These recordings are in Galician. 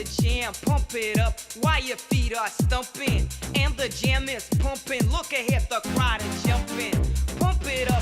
jam, pump it up while your feet are stumping. And the jam is pumping, look ahead, the crowd is jumping. Pump it up.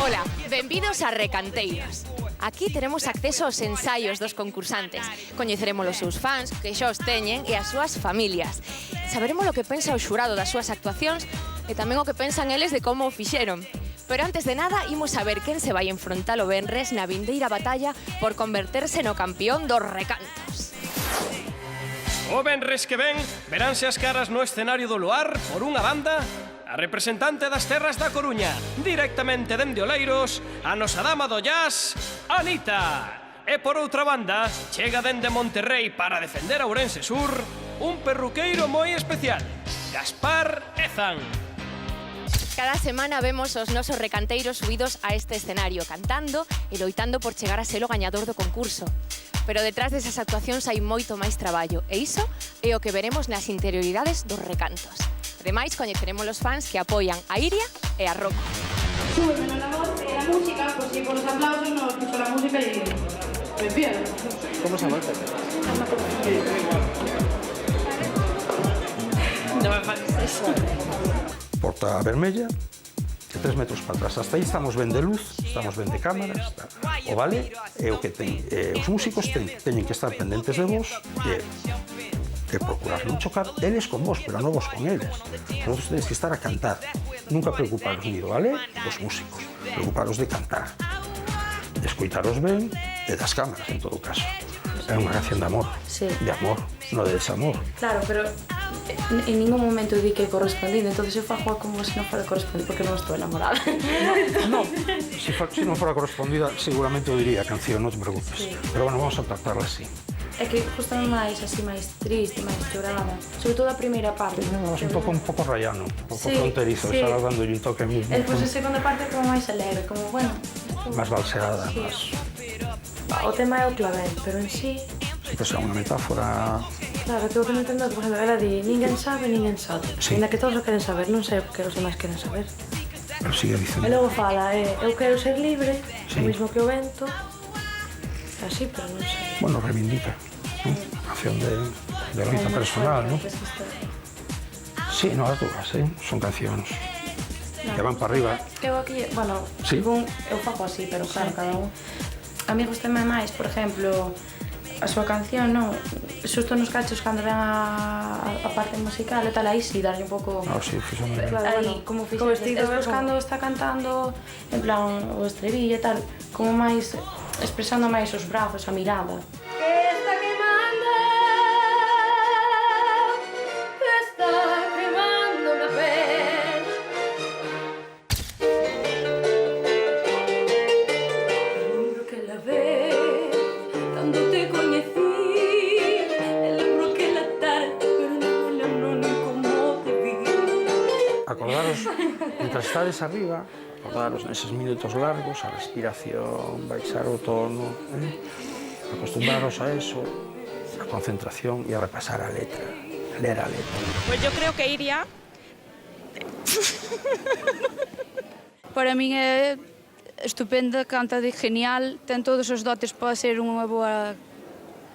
Ola, benvidos a Recanteiros. Aquí teremos acceso aos ensaios dos concursantes. Coñeceremos os seus fans, que xa os teñen, e as súas familias. Saberemos o que pensa o xurado das súas actuacións e tamén o que pensan eles de como o fixeron. Pero antes de nada, imos saber quen se vai enfrontar o venres na vindeira batalla por converterse no campeón dos recantos. O venres que ven, veránse as caras no escenario do Luar por unha banda a representante das terras da Coruña, directamente dende Oleiros, a nosa dama do jazz, Anita. E por outra banda, chega dende Monterrey para defender a Ourense Sur, un perruqueiro moi especial, Gaspar Ezan. Cada semana vemos os nosos recanteiros subidos a este escenario, cantando e loitando por chegar a ser o gañador do concurso. Pero detrás desas actuacións hai moito máis traballo, e iso é o que veremos nas interioridades dos recantos. Ademais, coñeceremos os fans que apoian a Iria e a Rocco. Súbeme la voz y la música, pues si con los aplausos no escucho la música y me pierdo. ¿Cómo se llama? No me parece eso. Porta vermella, de 3 metros para atrás. Hasta aí estamos ben de luz, estamos ben de cámaras. O vale é o que ten. Os músicos teñen que estar pendentes de vos e procurar non chocar eles con vos, pero non vos con eles. Vosotros tenéis que estar a cantar. Nunca preocuparos ni do vale dos músicos. Preocuparos de cantar, de escoitaros ben e das cámaras, en todo caso. É unha canción de amor, de amor, non de desamor. Claro, pero en ningún momento di que é correspondido, entonces eu fago como se non fora correspondido, porque non estou enamorada. No, se non fora correspondida, seguramente o diría a canción, non te preocupes. Sí. Pero bueno, vamos a tratarla así. É que gustame máis, así, máis triste, máis chorada. Sobre todo a primeira parte. Un pouco rayano, un pouco fronterizo, sí. Estaba dando un toque mismo. E despois a segunda parte como máis alegre, como, bueno... Máis balseada, sí. Más... O tema é o clavel, pero en sí... Sempre é unha metáfora... Claro, que o que non entendo, por exemplo, era de ninguén sabe, ninguén sabe. Sí. Ainda que todos o queren saber, non sei o que os demais queren saber. Pero sigue dicendo. E logo fala, eu quero ser libre, sí. O mismo que o vento... Así, pero non sei. Bueno, reivindica. Acción de loita personal, ¿no? Sí, no, as dúas, son cancións que van para arriba. Eu aquí, bueno, sí. Según eu fago así, pero claro, cada un. A mí gustame máis, por exemplo, a súa canción, non? Xusto nos cachos cando ven a parte musical e tal, aí sí, darlle un pouco... Ah, sí, fixo moi ben. Aí, como fixo. Despois cando está cantando, en plan, o estribillo e tal, como máis, expresando máis os brazos, a mirada. Acordaros, mientras estades arriba, acordaros neses minutos largos, a respiración, baixar o tono, acostumbraros a eso, a concentración e a repasar a letra, a ler a letra. Pues yo creo que Iria... Para min é estupenda, canta de genial, ten todos os dotes para ser unha boa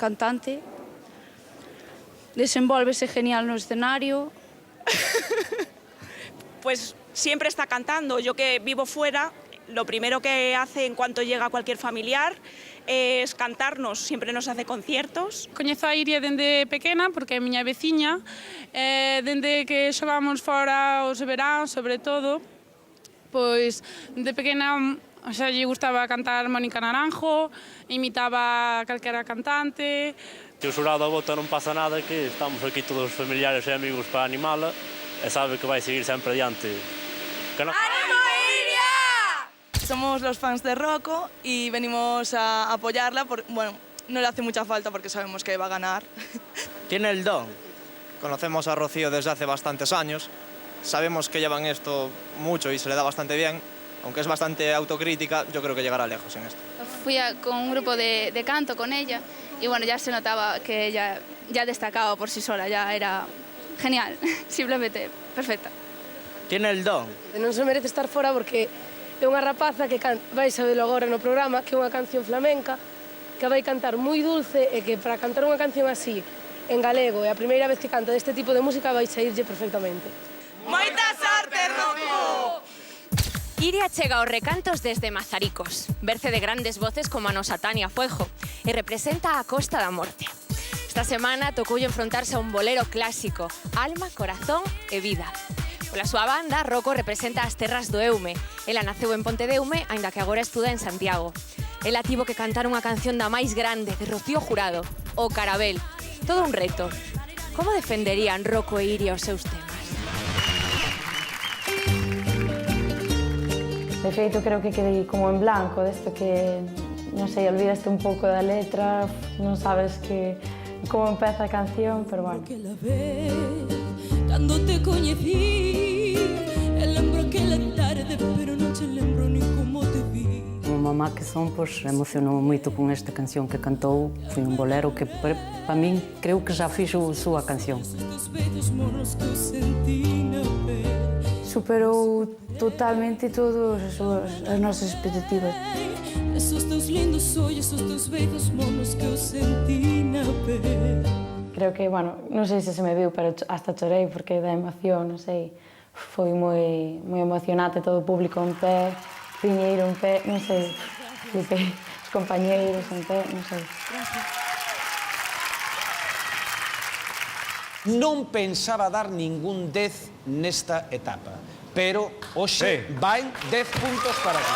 cantante, desenvólvese genial no escenario. Pues siempre está cantando. Yo que vivo fuera, lo primero que hace en cuanto llega cualquier familiar es cantarnos. Siempre nos hace conciertos. Coñezo a Iria dende pequena porque é miña veciña. Dende que xogamos fora os verán, sobre todo, pois de pequena xa lle gustaba cantar Mónica Naranjo, imitaba a calquera cantante. Se o xurado a vota non pasa nada, que estamos aquí todos os familiares e amigos para animala, e sabe que vai seguir sempre adiante. ¡Ánimo, Iria! Somos los fans de Rocco y venimos a apoyarla. Bueno, no le hace mucha falta porque sabemos que va a ganar. Tiene el don. Conocemos a Rocío desde hace bastantes años. Sabemos que llevan esto mucho y se le da bastante bien. Aunque es bastante autocrítica, yo creo que llegará lejos en esto. Fui con un grupo de canto con ella y bueno, ya se notaba que ella ya destacaba por sí sola, ya era genial, simplemente perfecta. Tiene el don. Non se merece estar fora porque é unha rapaza que vai sabelo agora no programa, que é unha canción flamenca, que vai cantar moi dulce e que para cantar unha canción así, en galego, e a primeira vez que canta deste tipo de música vai saírlle perfectamente. Moita sorte, Rocco! Iria chega aos recantos desde Mazaricos, verse de grandes voces como a nosa Tania Fuejo, e representa a Costa da Morte. Esta semana tocoulle enfrontarse a un bolero clásico, Alma, Corazón e Vida. Pola súa banda, Rocco representa as terras do Eume. Ela naceu en Pontedeume, aínda que agora estuda en Santiago. Ela tivo que cantar unha canción da máis grande, de Rocío Jurado, O Carabel. Todo un reto. Como defenderían Rocco e Iria os seus temas? De feito, creo que quedei como en blanco desto que, non sei, olvidaste un pouco da letra, non sabes que como empeza a canción, pero bueno. Cando te coñecí, lembro aquela tarde, pero non te lembro ni como te vi. Como mamá que son, pois, emocionou moito con esta canción que cantou. Foi un bolero que, para min, creo que já fixo a súa canción. Superou totalmente todas as nosas expectativas. Esos teus lindos ollos, esos teus beijos monos que eu sentí na pele. Creo que, bueno, non sei se me viu, pero hasta chorei porque da emoción, non sei. Foi moi emocionante, todo o público en pé, Piñeiro en pé, non sei, flipei, os compañeiros en pé, non sei. Non pensaba dar ningún 10 nesta etapa, pero hoxe vai 10 puntos para ti.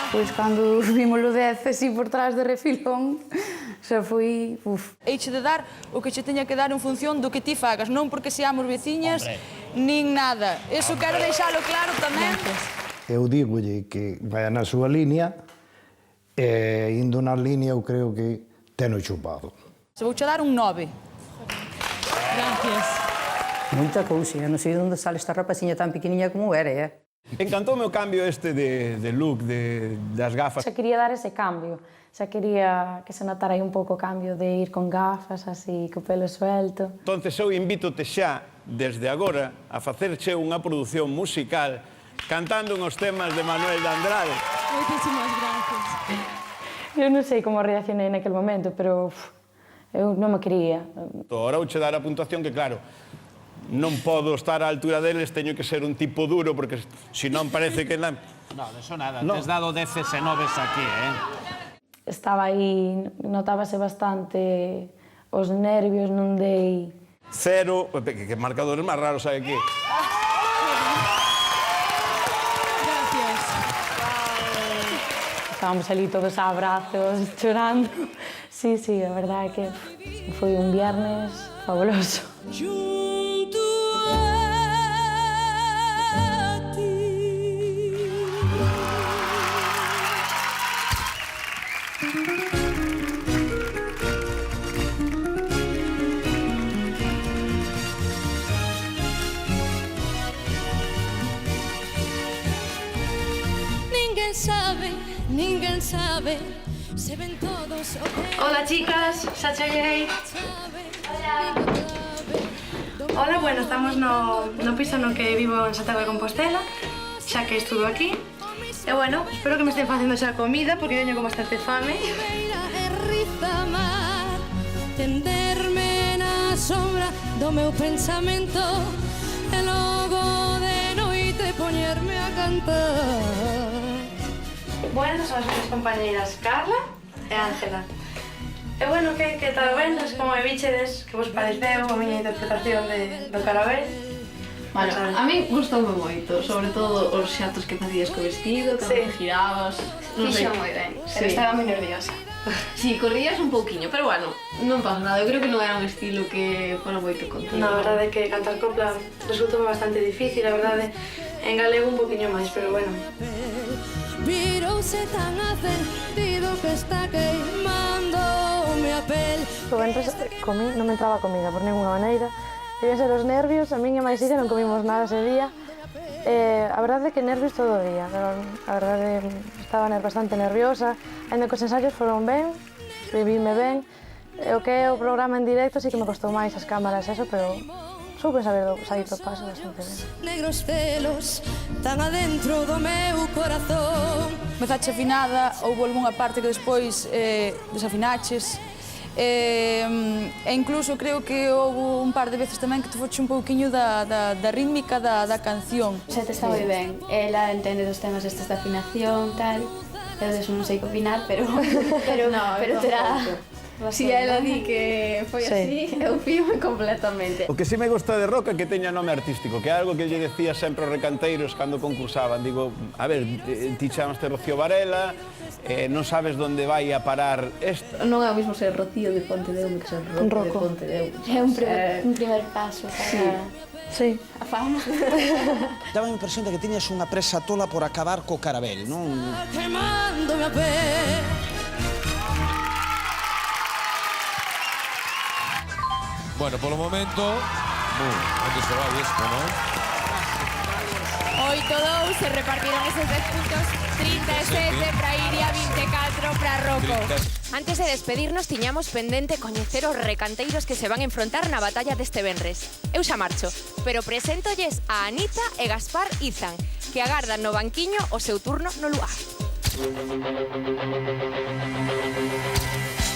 Pois cando vimos o 10 así por trás de refilón, xa foi... Eiche de dar o que che teña que dar en función do que ti fagas, non porque seamos veciñas, nin nada. Eso quero deixalo claro tamén. Eu dígolle que vai na súa línea, e indo na línea eu creo que teno chupado. Se vouche dar un 9. Gracias. Moita cousa, non sei onde sale esta rapaciña tan pequeniña como era, Encantoume o cambio este de look, das gafas. Xa quería dar ese cambio, xa quería que se notara aí un pouco o cambio de ir con gafas, así, co pelo suelto. Entonces eu invítote xa, desde agora, a facerche unha produción musical cantando uns temas de Manuel de Andrade. Moitísimas gracias. Eu non sei como reaccionei naquele momento, pero eu non me quería. Ahora vouche dar a puntuación que, claro, non podo estar á altura deles, teño que ser un tipo duro, porque senón parece que... Non, eso nada, tes dado 10 e 9 aquí, Estaba aí, notábase bastante os nervios, non dei... 0, que marcadores máis raros hai aquí. Gracias. Estábamos ali todos a abrazos, chorando. Sí, a verdade é que foi un viernes fabuloso. Ninguén sabe, se ven todos. Hola chicas, xa cheguei. Hola, bueno, estamos no piso no que vivo en Santiago de Compostela, xa que estudo aquí. E bueno, espero que me estén facendo xa comida porque veño con bastante fame. Tenderme na sombra do meu pensamento e logo de noite poñerme a cantar. Bueno, son as minhas compañeiras Carla e Ángela. E bueno, que tal vendes, como me bichedes, que vos pareceu a miña interpretación do Carabel? Bueno, a mí gustoume moito, sobre todo os xatos que facías co vestido, cando te girabas, non sei. Fixo moi ben, pero estaba moi nerviosa. Sí, corrías un pouquiño, pero bueno, non pasa nada, eu creo que non era un estilo que fora moito contigo. Na verdade é que cantar copla resulta bastante difícil, a verdade, en galego un poquinho máis, pero bueno. Virouse tan acertido que está queimandome a pel. O venres comí, non me entraba comida por ninguna maneira. Debían ser os nervios, a min e máis illa non comimos nada ese día. A verdade é que nervios todo o día, pero a verdade estaba bastante nerviosa. Ainda que os ensaios foron ben, vivime ben. O que é o programa en directo sí que me costou máis as cámaras, eso, pero souben sair do paso bastante ben. Negros celos tan adentro do meu corazón. Mezache afinada, houve algunha parte que despois desafinaches. E incluso creo que houve un par de veces tamén que te foche un pouquiño da rítmica da canción. Xa te está moi ben, ela entende dos temas estes de afinación, tal. Eu deso non sei que opinar, pero terá... Si ela di que foi así, eu fío completamente. O que sí me gusta de Roca é que teña nome artístico, que é algo que lle decía sempre aos recanteiros cando concursaban. Digo, a ver, ti chamaste Rocío Varela, non sabes onde vai a parar esta. Non é o mismo ser Rocío de Pontedeume que ser Roco de Pontedeume. É un primer paso para... Sí. A fama. Daba a impresión de que tiñas unha presa tola por acabar co Carabel, non? Quemándome a ver. Bueno, polo momento... onde se vai isto, non? 8-2, se repartiron esos 10 puntos, 37 para Iria, 24 para Rocco. Antes de despedirnos, tiñamos pendente coñecer os recanteiros que se van a enfrontar na batalla deste venres. Eu xa marcho, pero preséntolles a Anita e Gaspar Izan, que agardan no banquiño o seu turno no lugar.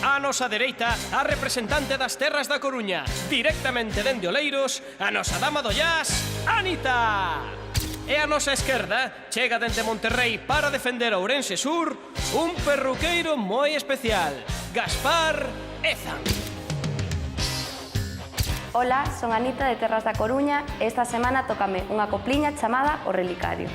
A nosa dereita, a representante das terras da Coruña. Directamente dende Oleiros, a nosa dama do jazz, Anita. E a nosa esquerda, chega dende Monterrey para defender Ourense Sur, un perruqueiro moi especial, Gaspar Izan. Ola, son Anita de Terras da Coruña e esta semana tócame unha copliña chamada O Relicario.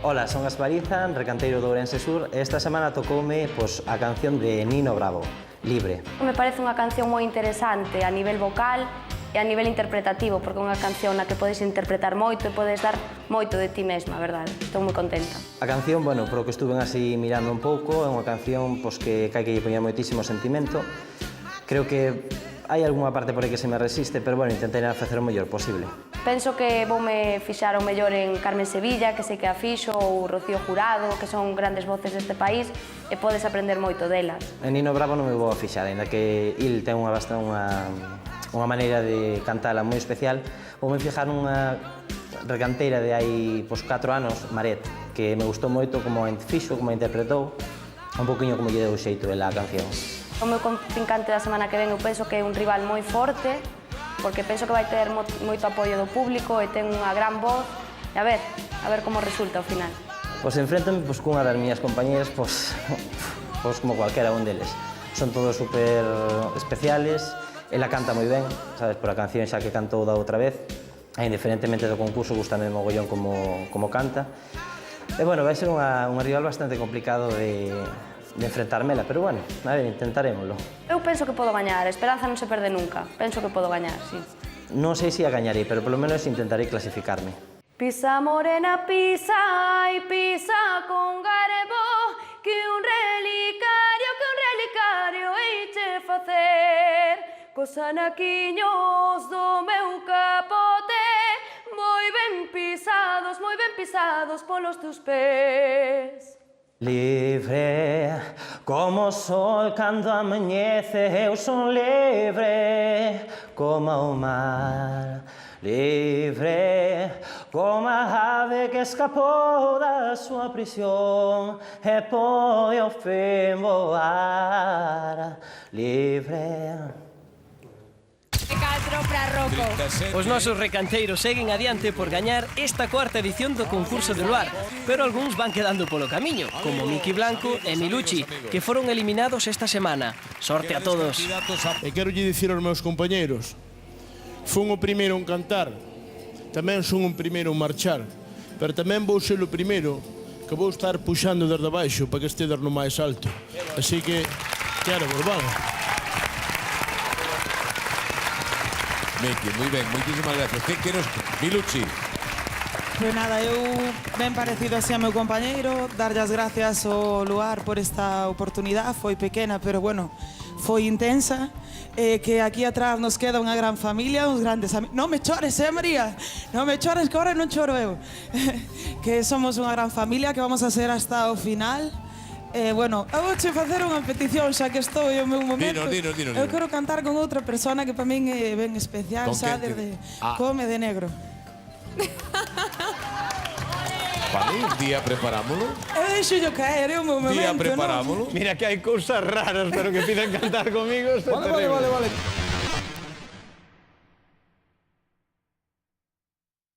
Ola, son Gaspar Izan, recanteiro de Ourense Sur, e esta semana tocoume a canción de Nino Bravo, Libre. Me parece unha canción moi interesante a nivel vocal e a nivel interpretativo, porque é unha canción na que podes interpretar moito e podes dar moito de ti mesma, verdade? Estou moi contenta. A canción, bueno, polo que estuve así mirando un pouco, é unha canción que hai que lle poñer moitísimo sentimento. Creo que hai algunha parte por aí que se me resiste, pero bueno, intentarei facer o mellor posible. Penso que voume fixar o mellor en Carmen Sevilla, que sei que a fixo, ou Rocío Jurado, que son grandes voces deste país, e podes aprender moito delas. En Nino Bravo non me vou a fixar, ainda que il ten unha maneira de cantala moi especial. Voume fijar nunha recanteira de hai 4 anos, Maret, que me gustou moito como fixo, como interpretou, un poquinho como lle deu xeito ela a canción. O meu contrincante da semana que ven eu penso que é un rival moi forte, porque penso que vai ter moito apoio do público e ten unha gran voz, e a ver como resulta ao final. Pois enfréntame cunha das miñas compañeras, como cualquera un deles. Son todos super especiales, ela canta moi ben, sabes, por a canción xa que cantou da outra vez, e indiferentemente do concurso, gustame mogollón como canta. E bueno, vai ser unha rival bastante complicado de enfrentármela, pero bueno, a ver, intentarémoslo. Eu penso que podo gañar, a esperanza non se perde nunca. Penso que podo gañar, sí. Non sei se a gañarei, pero polo menos intentarei clasificarme. Pisa morena, pisa e pisa con garbo, que un relicario eiche facer. Cos anaquiños do meu capote, moi ben pisados polos teus pés. Libre como o sol cando amanhece, eu son libre como o mar. Libre como a ave que escapou da súa prisión e foi ao fin voar. Libre. Os nosos recanteiros seguen adiante por gañar esta cuarta edición do concurso de Luar, pero algúns van quedando polo camiño, como Miki Blanco e Miluchi, que foron eliminados esta semana. Sorte a todos. E quero lle dicir aos meus compañeiros, fun o primeiro en cantar, tamén son o primeiro en marchar, pero tamén vou ser o primeiro que vou estar puxando desde abaixo para que estedes no máis alto. Así que, claro, vamos. Miki, moi ben, moitísimas gracias. Que queres, Miluchi? Pois nada, eu ben parecido así a meu compañeiro, darlle as gracias ao Luar por esta oportunidade, foi pequena, pero bueno, foi intensa, que aquí atrás nos queda unha gran familia, uns grandes amigos. Non me chores, María? Non me chores, que ahora non choro eu. Que somos unha gran familia, que vamos a ser hasta o final, Bueno, eu vou facer unha petición, xa que estou en o meu momento. Dinos. Eu quero cantar con outra persona que para min é ben especial, Con sabe? quen? Come de negro. Vale, un día preparámoslo. Eu deixo yo caer, é o meu momento, Día preparámoslo. Mira que hai cousas raras, pero que piden cantar comigo. Vale.